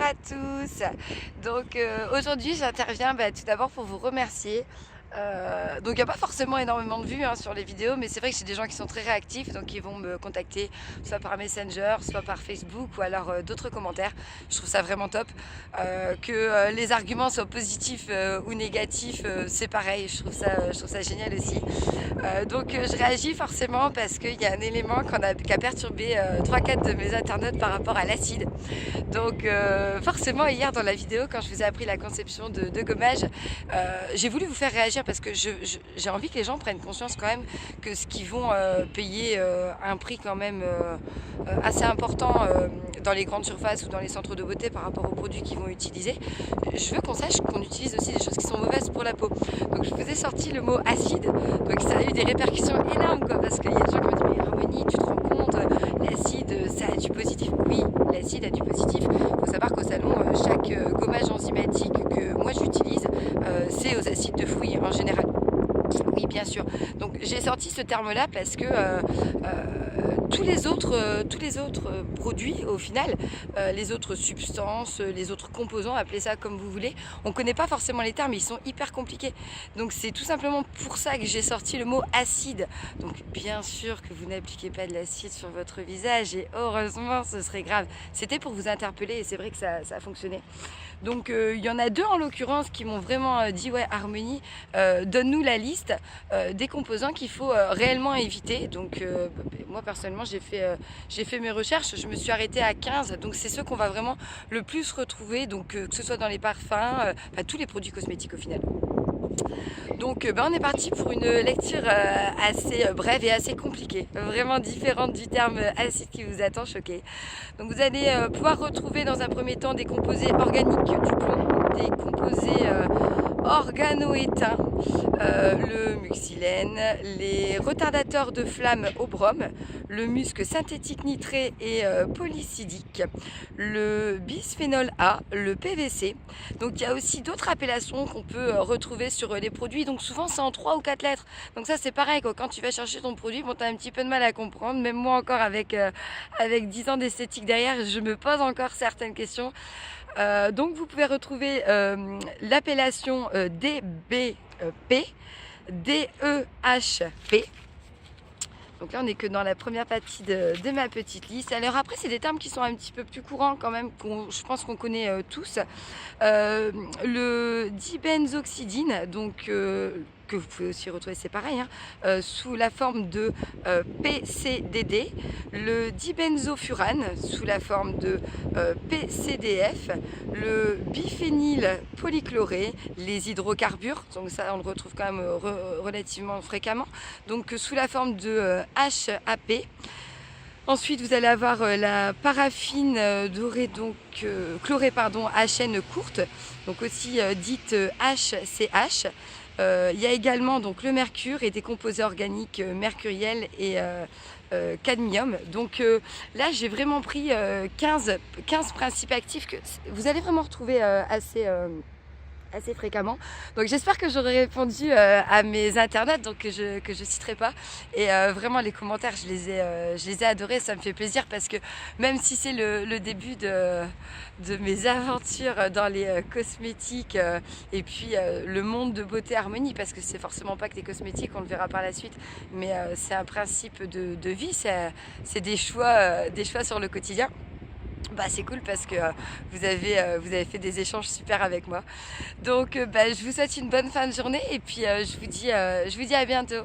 à tous. Donc aujourd'hui j'interviens tout d'abord pour vous remercier. Donc il n'y a pas forcément énormément de vues sur les vidéos, mais c'est vrai que j'ai des gens qui sont très réactifs, donc ils vont me contacter soit par Messenger, soit par Facebook ou alors d'autres commentaires. Je trouve ça vraiment top. Que les arguments soient positifs ou négatifs, c'est pareil, je trouve ça génial aussi. Donc je réagis forcément parce qu'il y a un élément qui a perturbé 3-4 de mes internautes par rapport à l'acide. Donc forcément hier dans la vidéo, quand je vous ai appris la conception de gommage, j'ai voulu vous faire réagir parce que j'ai envie que les gens prennent conscience quand même que ce qu'ils vont payer un prix quand même assez important dans les grandes surfaces ou dans les centres de beauté par rapport aux produits qu'ils vont utiliser. Je veux qu'on sache qu'on utilise aussi des choses qui sont mauvaises pour la peau. Donc je vous ai sorti le mot acide, donc ça a eu des répercussions énormes quoi, parce qu'il y a des gens qui m'ont dit mais Harmonie, tu te rends compte, l'acide ça a du positif. Oui, l'acide a du positif. Il faut savoir qu'au salon, chaque gommage enzymatique que moi j'utilise, c'est aux acides de fruits en général. Oui, bien sûr. Donc j'ai sorti ce terme-là parce que tous les autres produits, au final, les autres substances, les autres composants, appelez ça comme vous voulez, on ne connaît pas forcément les termes, ils sont hyper compliqués. Donc c'est tout simplement pour ça que j'ai sorti le mot acide. Donc bien sûr que vous n'appliquez pas de l'acide sur votre visage et heureusement ce serait grave. C'était pour vous interpeller et c'est vrai que ça a fonctionné. Donc il y en a deux en l'occurrence qui m'ont vraiment dit ouais Harmonie, donne-nous la liste des composants qu'il faut réellement éviter. Donc moi personnellement j'ai fait mes recherches, je me suis arrêtée à 15, donc c'est ceux qu'on va vraiment le plus retrouver, donc que ce soit dans les parfums, tous les produits cosmétiques au final. Donc on est parti pour une lecture assez brève et assez compliquée, vraiment différente du terme acide qui vous attend, choqué. Donc vous allez pouvoir retrouver dans un premier temps des composés organiques du plomb, des composés organoéteins, le mucilène, les retardateurs de flamme au brome, le musc synthétique nitré et polycidique, le bisphénol A, le PVC. Donc il y a aussi d'autres appellations qu'on peut retrouver sur les produits, donc souvent c'est en 3 ou 4 lettres. Donc ça c'est pareil quoi. Quand tu vas chercher ton produit, bon, tu as un petit peu de mal à comprendre, même moi encore avec 10 ans d'esthétique derrière, je me pose encore certaines questions. Donc vous pouvez retrouver l'appellation DBP, DEHP. Donc là on n'est que dans la première partie de ma petite liste. Alors après c'est des termes qui sont un petit peu plus courants quand même, je pense qu'on connaît tous. Le dibenzoxidine, donc que vous pouvez aussi retrouver, c'est pareil, sous la forme de PCDD, le dibenzofurane sous la forme de PCDF, le biphényl polychloré, les hydrocarbures, donc ça on le retrouve quand même relativement fréquemment, donc sous la forme de HAP. Ensuite, vous allez avoir la paraffine dorée, donc chlorée, à chaîne courte, donc aussi dite HCH. Il y a également donc le mercure et des composés organiques mercuriels et cadmium. Donc là, j'ai vraiment pris 15 principes actifs que vous allez vraiment retrouver assez fréquemment. Donc j'espère que j'aurai répondu à mes internautes, donc que je citerai pas. Et vraiment les commentaires, je les ai adorés, ça me fait plaisir parce que même si c'est le début de mes aventures dans les cosmétiques et puis le monde de beauté Harmonie, parce que c'est forcément pas que les cosmétiques, on le verra par la suite, mais c'est un principe de vie, c'est des choix sur le quotidien. C'est cool parce que vous avez fait des échanges super avec moi. Donc je vous souhaite une bonne fin de journée et puis je vous dis à bientôt.